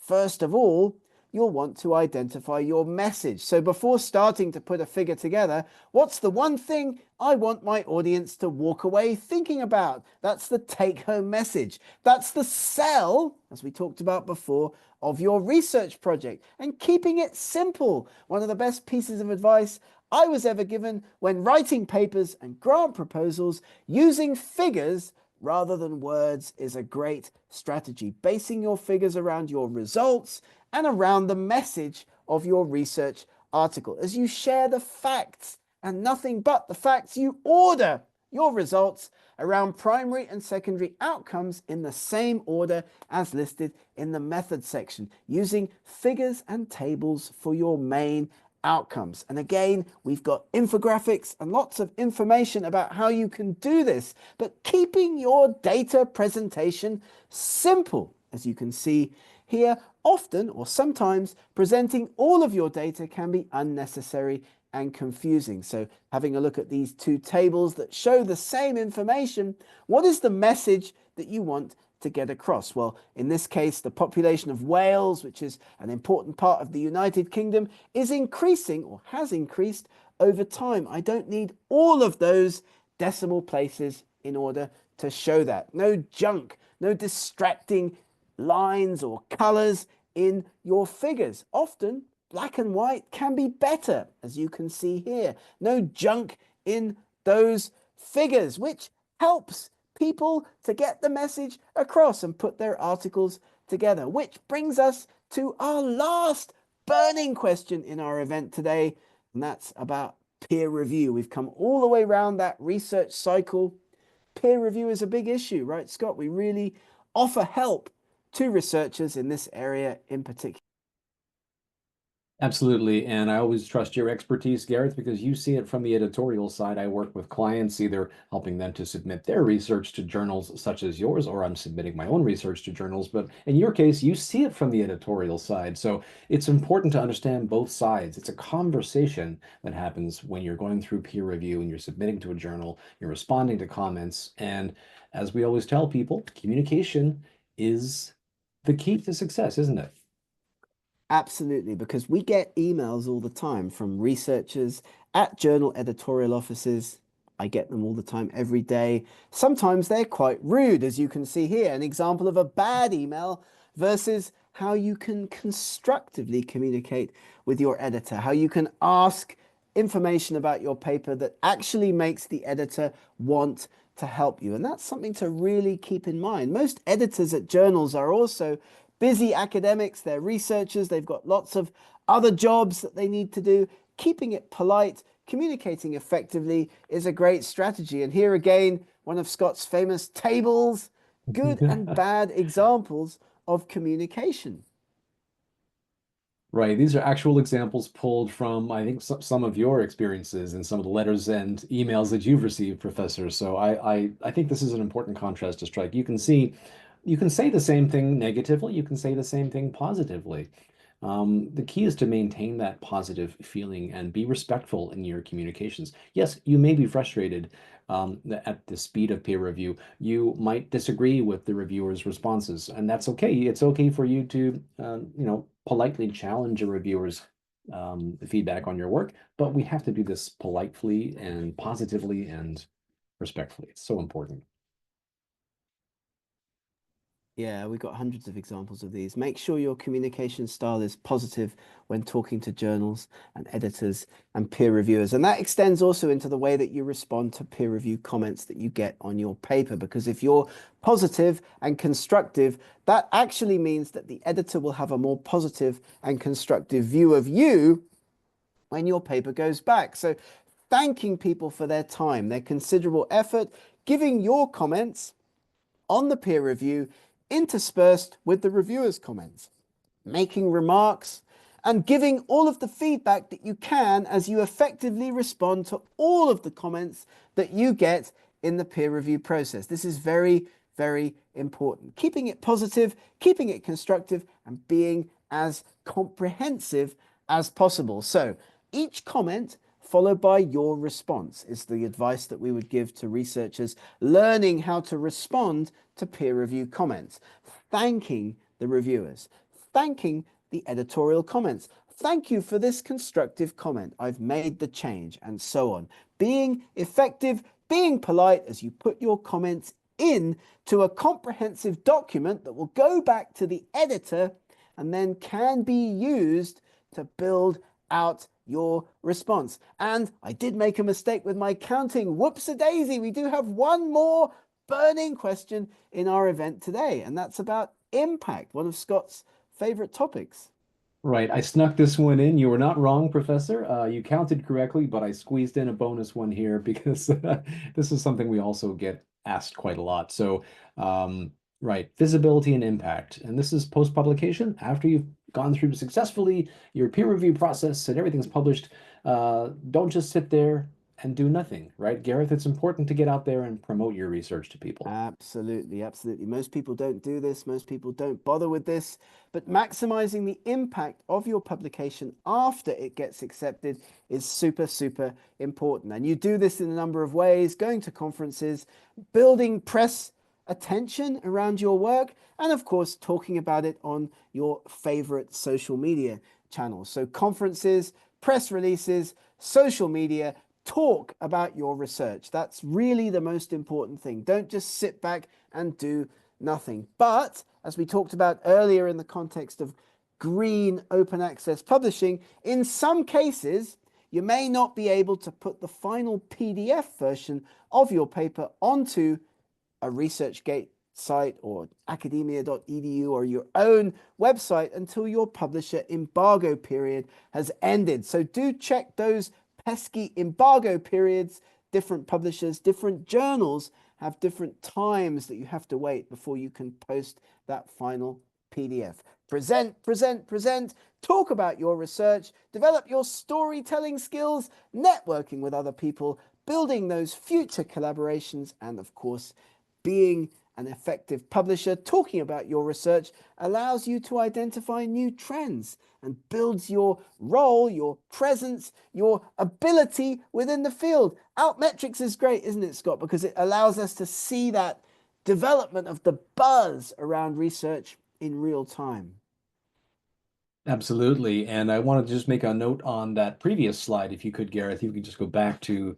First of all, you'll want to identify your message. So before starting to put a figure together, what's the one thing I want my audience to walk away thinking about? That's the take-home message. That's the sell, as we talked about before, of your research project, and keeping it simple. One of the best pieces of advice I was ever given when writing papers and grant proposals, using figures rather than words is a great strategy. Basing your figures around your results and around the message of your research article. As you share the facts and nothing but the facts, you order your results around primary and secondary outcomes in the same order as listed in the method section, using figures and tables for your main outcomes. And again, we've got infographics and lots of information about how you can do this, but keeping your data presentation simple. As you can see here, often or sometimes presenting all of your data can be unnecessary and confusing. So having a look at these two tables that show the same information, what is the message that you want to get across? Well, in this case, the population of Wales, which is an important part of the United Kingdom, is increasing or has increased over time. I don't need all of those decimal places in order to show that. No junk, no distracting lines or colors in your figures. Often black and white can be better, as you can see here. No junk in those figures, which helps people to get the message across and put their articles together. Which brings us to our last burning question in our event today, and that's about peer review. We've come all the way around that research cycle. Peer review is a big issue, right, Scott? We really offer help to researchers in this area in particular. Absolutely. And I always trust your expertise, Gareth, because you see it from the editorial side. I work with clients, either helping them to submit their research to journals such as yours, or I'm submitting my own research to journals. But in your case, you see it from the editorial side. So it's important to understand both sides. It's a conversation that happens when you're going through peer review and you're submitting to a journal, you're responding to comments. And as we always tell people, communication is the key to success, isn't it? Absolutely, because we get emails all the time from researchers at journal editorial offices. I get them all the time, every day. Sometimes they're quite rude, as you can see here, an example of a bad email versus how you can constructively communicate with your editor, how you can ask information about your paper that actually makes the editor want to help you. And that's something to really keep in mind. Most editors at journals are also busy academics, they're researchers, they've got lots of other jobs that they need to do. Keeping it polite, communicating effectively is a great strategy. And here again, one of Scott's famous tables, good and bad examples of communication. Right. These are actual examples pulled from, I think, some of your experiences and some of the letters and emails that you've received, Professor. So I think this is an important contrast to strike. You can see, you can say the same thing negatively, you can say the same thing positively. The key is to maintain that positive feeling and be respectful in your communications. Yes, you may be frustrated at the speed of peer review. You might disagree with the reviewer's responses, and that's okay. It's okay for you to, politely challenge a reviewer's feedback on your work, but we have to do this politely and positively and respectfully. It's so important. Yeah, we've got hundreds of examples of these. Make sure your communication style is positive when talking to journals and editors and peer reviewers. And that extends also into the way that you respond to peer review comments that you get on your paper. Because if you're positive and constructive, that actually means that the editor will have a more positive and constructive view of you when your paper goes back. So thanking people for their time, their considerable effort, giving your comments on the peer review interspersed with the reviewer's comments, making remarks and giving all of the feedback that you can as you effectively respond to all of the comments that you get in the peer review process. This is very, very important. Keeping it positive, keeping it constructive, and being as comprehensive as possible. So each comment followed by your response is the advice that we would give to researchers learning how to respond to peer review comments. Thanking the reviewers, thanking the editorial comments. Thank you for this constructive comment. I've made the change, and so on. Being effective, being polite as you put your comments in to a comprehensive document that will go back to the editor and then can be used to build out your response. And I did make a mistake with my counting. Whoops-a-daisy. We do have one more burning question in our event today, and that's about impact, one of Scott's favorite topics. Right, I snuck this one in. You were not wrong, Professor. You counted correctly, but I squeezed in a bonus one here because this is something we also get asked quite a lot. So, right, visibility and impact. And this is post-publication. After you've gone through successfully your peer review process and everything's published, don't just sit there and do nothing, right? Gareth, it's important to get out there and promote your research to people. Absolutely, absolutely. Most people don't do this. Most people don't bother with this. But maximizing the impact of your publication after it gets accepted is super, super important. And you do this in a number of ways, going to conferences, building press attention around your work, and of course, talking about it on your favorite social media channels. So conferences, press releases, social media, talk about your research. That's really the most important thing. Don't just sit back and do nothing. But as we talked about earlier in the context of green open access publishing, in some cases, you may not be able to put the final PDF version of your paper onto a ResearchGate site or academia.edu or your own website until your publisher embargo period has ended. So do check those pesky embargo periods. Different publishers, different journals have different times that you have to wait before you can post that final PDF. Present, present, present. Talk about your research, develop your storytelling skills, networking with other people, building those future collaborations, and of course, being an effective publisher. Talking about your research allows you to identify new trends and builds your role, your presence, your ability within the field. Outmetrics is great, isn't it, Scott? Because it allows us to see that development of the buzz around research in real time. Absolutely. And I wanted to just make a note on that previous slide, if you could, Gareth, you could just go back to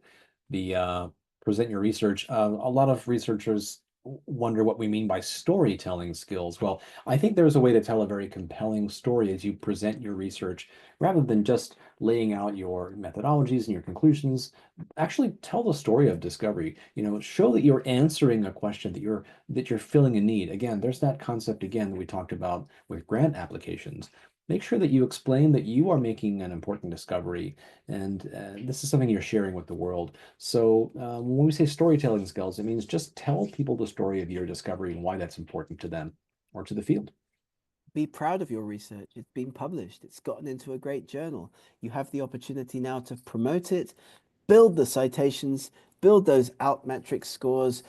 the present your research. A lot of researchers wonder what we mean by storytelling skills. Well, I think there's a way to tell a very compelling story as you present your research, rather than just laying out your methodologies and your conclusions. Actually tell the story of discovery. Show that you're answering a question, that you're filling a need. Again, there's that concept again that we talked about with grant applications. Make sure that you explain that you are making an important discovery, and this is something you're sharing with the world. So when we say storytelling skills, it means just tell people the story of your discovery and why that's important to them or to the field. Be proud of your research. It's been published. It's gotten into a great journal. You have the opportunity now to promote it, build the citations, build those Altmetric scores.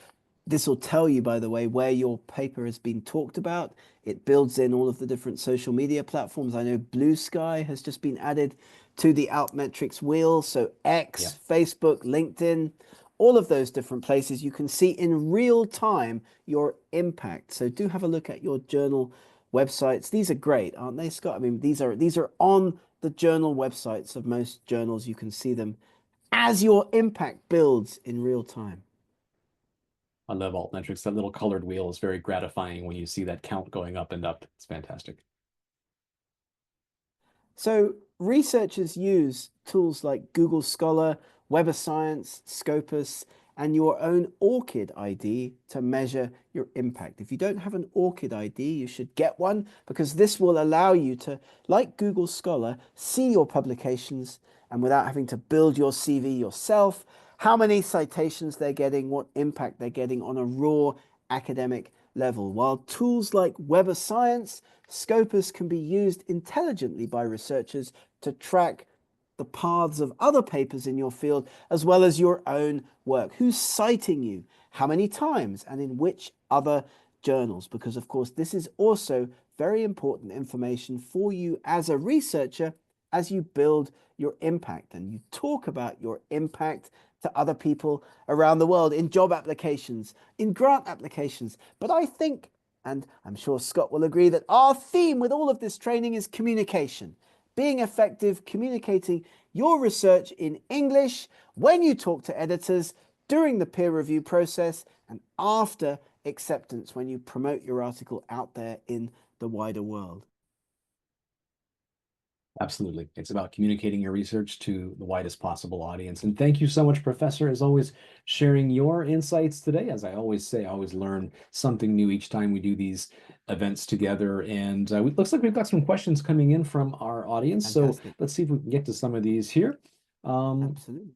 This will tell you, by the way, where your paper has been talked about. It builds in all of the different social media platforms. I know Blue Sky has just been added to the Altmetrics wheel. So Yeah. X, Facebook, LinkedIn, all of those different places, you can see in real time your impact. So do have a look at your journal websites. These are great, aren't they, Scott? I mean, these are on the journal websites of most journals. You can see them as your impact builds in real time. I love altmetrics. That little colored wheel is very gratifying when you see that count going up and up. It's fantastic. So researchers use tools like Google Scholar, Web of Science, Scopus, and your own ORCID ID to measure your impact. If you don't have an ORCID ID, you should get one, because this will allow you to, like Google Scholar, see your publications and without having to build your CV yourself, how many citations they're getting, what impact they're getting on a raw academic level. While tools like Web of Science, Scopus can be used intelligently by researchers to track the paths of other papers in your field, as well as your own work. Who's citing you? How many times? And in which other journals? Because, of course, this is also very important information for you as a researcher as you build your impact and you talk about your impact to other people around the world in job applications, in grant applications. But I think And I'm sure Scott will agree that our theme with all of this training is communication, being effective, communicating your research in English when you talk to editors, during the peer review process, and after acceptance when you promote your article out there in the wider world. Absolutely. It's about communicating your research to the widest possible audience. And thank you so much, Professor, as always, sharing your insights today. As I always say, I always learn something new each time we do these events together. And it looks like we've got some questions coming in from our audience. So Fantastic. let's see if we can get to some of these here. Absolutely.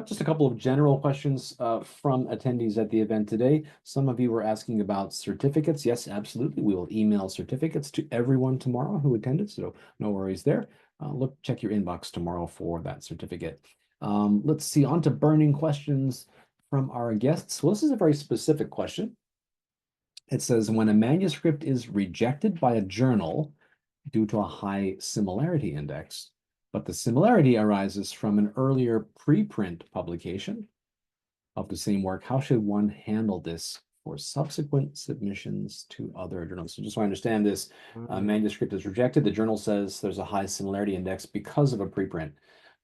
Just a couple of general questions from attendees at the event today. Some of you were asking about certificates. Yes, absolutely. We will email certificates to everyone tomorrow who attended, so no worries there. Check your inbox tomorrow for that certificate. Let's see, on to burning questions from our guests. Well, this is a very specific question. It says, when a manuscript is rejected by a journal due to a high similarity index, but the similarity arises from an earlier preprint publication of the same work, how should one handle this for subsequent submissions to other journals? So just so I understand this, manuscript is rejected. The journal says there's a high similarity index because of a preprint.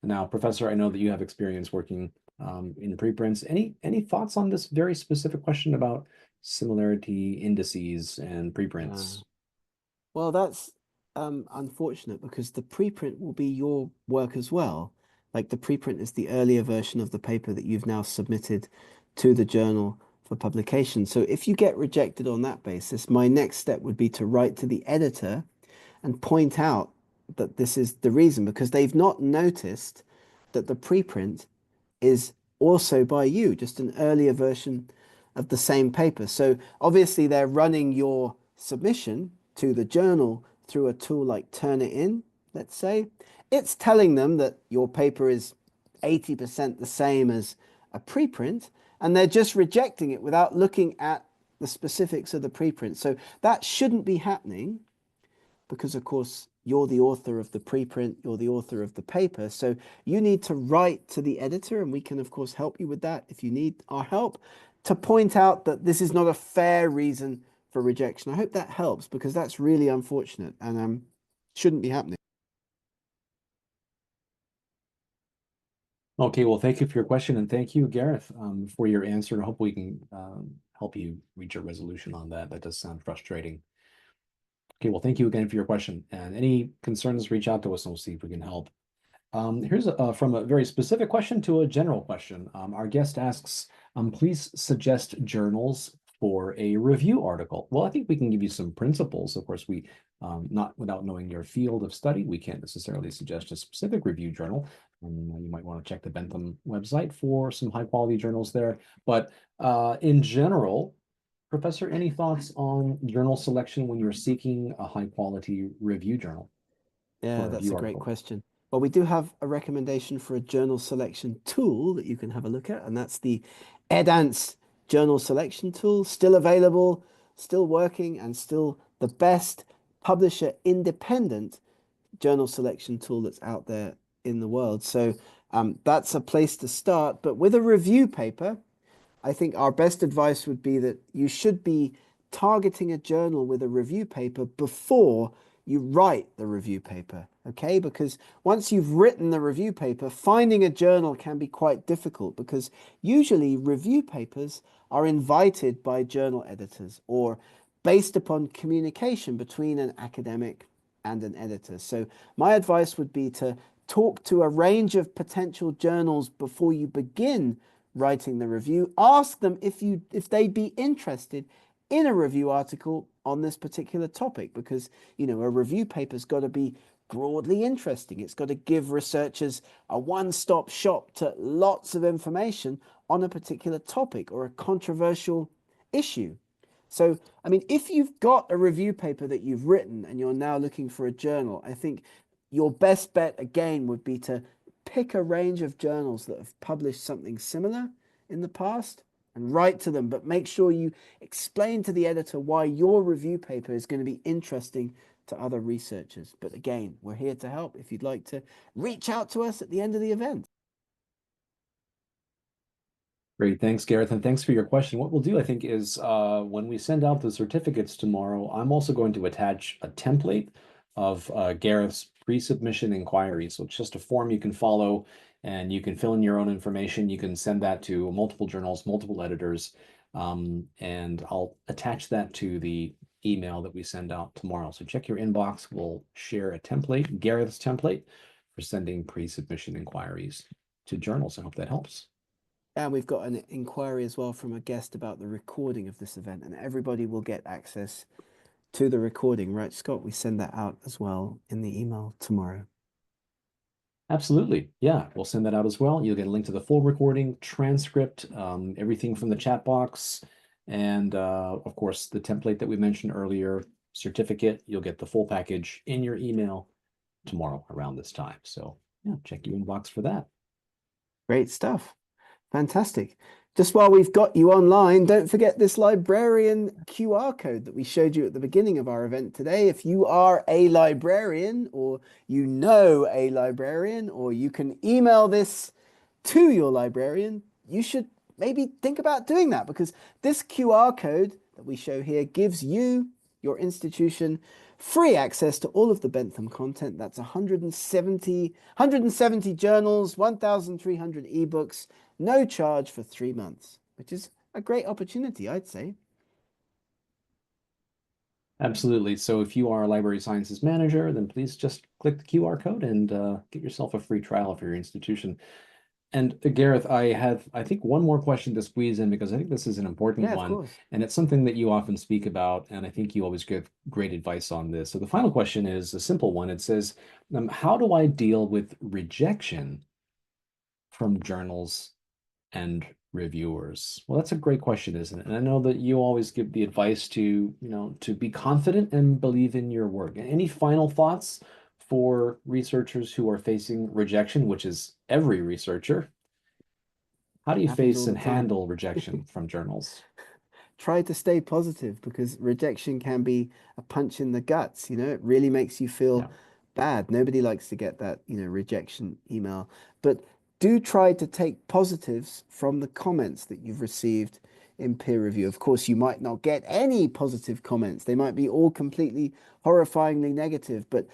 Now, Professor, I know that you have experience working in preprints. Any thoughts on this very specific question about similarity indices and preprints? Well, that's unfortunate because the preprint will be your work as well. Like the preprint is the earlier version of the paper that you've now submitted to the journal for publication. So if you get rejected on that basis, my next step would be to write to the editor and point out that this is the reason because they've not noticed that the preprint is also by you, just an earlier version of the same paper. So obviously they're running your submission to the journal through a tool like Turnitin, let's say. It's telling them that your paper is 80% the same as a preprint, and they're just rejecting it without looking at the specifics of the preprint. So that shouldn't be happening because, of course, you're the author of the preprint, you're the author of the paper. So you need to write to the editor, and we can, of course, help you with that if you need our help, to point out that this is not a fair reason for rejection. I hope that helps because that's really unfortunate and shouldn't be happening. Okay, well, thank you for your question, and thank you, Gareth, for your answer. And hopefully we can help you reach a resolution on that. That does sound frustrating. Okay, well, thank you again for your question. And any concerns, reach out to us and we'll see if we can help. Here's from a very specific question to a general question. Our guest asks, please suggest journals for a review article. Well, I think we can give you some principles. Of course, not without knowing your field of study, we can't necessarily suggest a specific review journal. You might want to check the Bentham website for some high quality journals there. But in general, Professor, any thoughts on journal selection when you're seeking a high quality review journal or Yeah, a that's a review great article? question. Well, we do have a recommendation for a journal selection tool that you can have a look at, and that's the EdAnts journal selection tool, still available, still working, and still the best publisher independent journal selection tool that's out there in the world. So that's a place to start. But with a review paper, I think our best advice would be that you should be targeting a journal with a review paper before you write the review paper, okay? Because once you've written the review paper, finding a journal can be quite difficult because usually review papers are invited by journal editors or based upon communication between an academic and an editor. So my advice would be to talk to a range of potential journals before you begin writing the review. Ask them if they'd be interested in a review article on this particular topic because a review paper's got to be broadly interesting. It's got to give researchers a one-stop shop to lots of information on a particular topic or a controversial issue. So, I mean, if you've got a review paper that you've written and you're now looking for a journal, I think your best bet again would be to pick a range of journals that have published something similar in the past and write to them, but make sure you explain to the editor why your review paper is going to be interesting to other researchers. But again, we're here to help if you'd like to reach out to us at the end of the event. Great. Thanks, Gareth. And thanks for your question. What we'll do, I think, is when we send out the certificates tomorrow, I'm also going to attach a template of Gareth's pre-submission inquiry. So it's just a form you can follow and you can fill in your own information. You can send that to multiple journals, multiple editors, and I'll attach that to the email that we send out tomorrow. So check your inbox. We'll share a template, Gareth's template, for sending pre-submission inquiries to journals. I hope that helps. And we've got an inquiry as well from a guest about the recording of this event, and everybody will get access to the recording, right, Scott? We send that out as well in the email tomorrow. Absolutely. Yeah, we'll send that out as well. You'll get a link to the full recording, transcript, everything from the chat box, and of course, the template that we mentioned earlier, certificate. You'll get the full package in your email tomorrow around this time. So, yeah, check your inbox for that. Great stuff. Fantastic. Just while we've got you online, don't forget this librarian QR code that we showed you at the beginning of our event today. If you are a librarian or you know a librarian, or you can email this to your librarian, you should maybe think about doing that, because this QR code that we show here gives you, your institution, free access to all of the Bentham content. That's 170 journals, 1,300 ebooks, no charge for 3 months, which is a great opportunity, I'd say. Absolutely. So if you are a library sciences manager, then please just click the QR code and get yourself a free trial for your institution. And Gareth, I have, I think, one more question to squeeze in because I think this is an important Yeah, of one, course. and it's something that you often speak about, and I think you always give great advice on this. So the final question is a simple one. It says, how do I deal with rejection from journals and reviewers? Well, that's a great question, isn't it? And I know that you always give the advice to, to be confident and believe in your work. Any final thoughts for researchers who are facing rejection, which is every researcher? How do you Happens face all the and time. handle rejection from journals? Try to stay positive, because rejection can be a punch in the guts. It really makes you feel Yeah, bad. Nobody likes to get that, rejection email. But do try to take positives from the comments that you've received in peer review. Of course, you might not get any positive comments. They might be all completely horrifyingly negative, but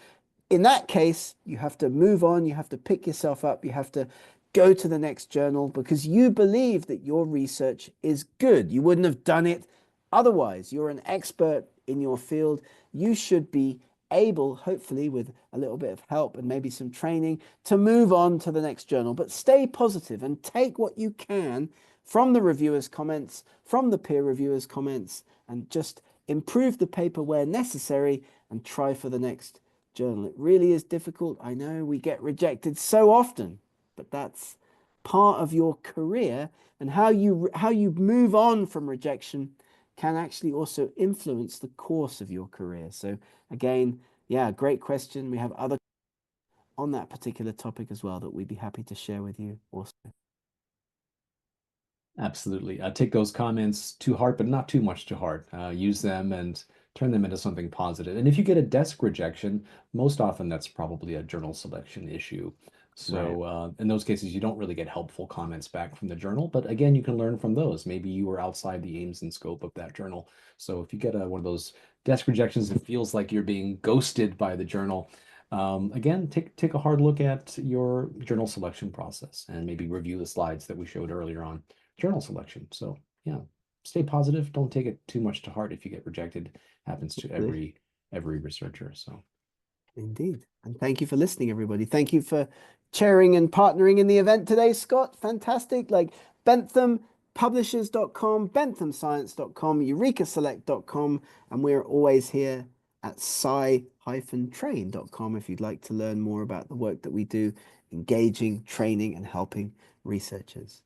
in that case, you have to move on, you have to pick yourself up, you have to go to the next journal, because you believe that your research is good. You wouldn't have done it otherwise. You're an expert in your field. You should be able, hopefully with a little bit of help and maybe some training, to move on to the next journal. But stay positive and take what you can from the reviewers' comments, from the peer reviewers' comments, and just improve the paper where necessary and try for the next journal. It really is difficult. I know we get rejected so often, but that's part of your career, and how you move on from rejection can actually also influence the course of your career. So again, yeah, great question. We have other on that particular topic as well that we'd be happy to share with you also. absolutely. Take those comments to heart, but not too much to heart. Use them and turn them into something positive. And if you get a desk rejection, most often that's probably a journal selection issue. Right. So in those cases, you don't really get helpful comments back from the journal. But again, you can learn from those. Maybe you were outside the aims and scope of that journal. So if you get one of those desk rejections, it feels like you're being ghosted by the journal. Again, take a hard look at your journal selection process and maybe review the slides that we showed earlier on journal selection. So yeah, stay positive. Don't take it too much to heart if you get rejected. Happens to every researcher. So Indeed. And thank you for listening, everybody. Thank you for chairing and partnering in the event today, Scott. Fantastic. Like Bentham Publishers.com, benthamscience.com, eurekaselect.com, and we're always here at sci-train.com if you'd like to learn more about the work that we do, engaging, training, and helping researchers.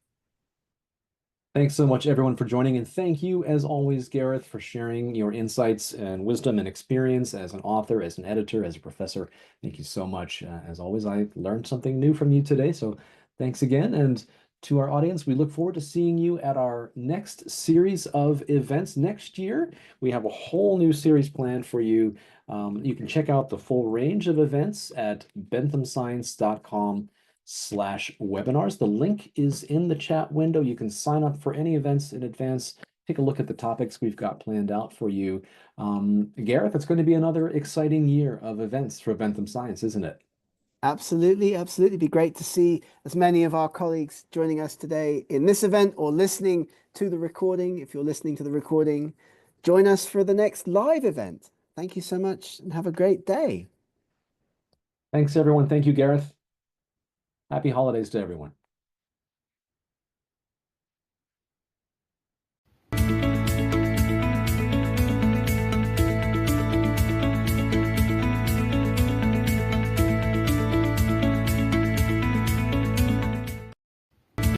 thanks so much, everyone, for joining. And thank you, as always, Gareth, for sharing your insights and wisdom and experience as an author, as an editor, as a professor. Thank you so much. As always, I learned something new from you today. So thanks again. And to our audience, we look forward to seeing you at our next series of events next year. We have a whole new series planned for you. You can check out the full range of events at benthamscience.com FAQs/webinars. The link is in the chat window. You can sign up for any events in advance. Take a look at the topics we've got planned out for you. Gareth, it's going to be another exciting year of events for Bentham Science, isn't it? Absolutely, absolutely. It'd be great to see as many of our colleagues joining us today in this event or listening to the recording. If you're listening to the recording, join us for the next live event. Thank you so much and have a great day. Thanks, everyone. Thank you, Gareth. Happy holidays to everyone.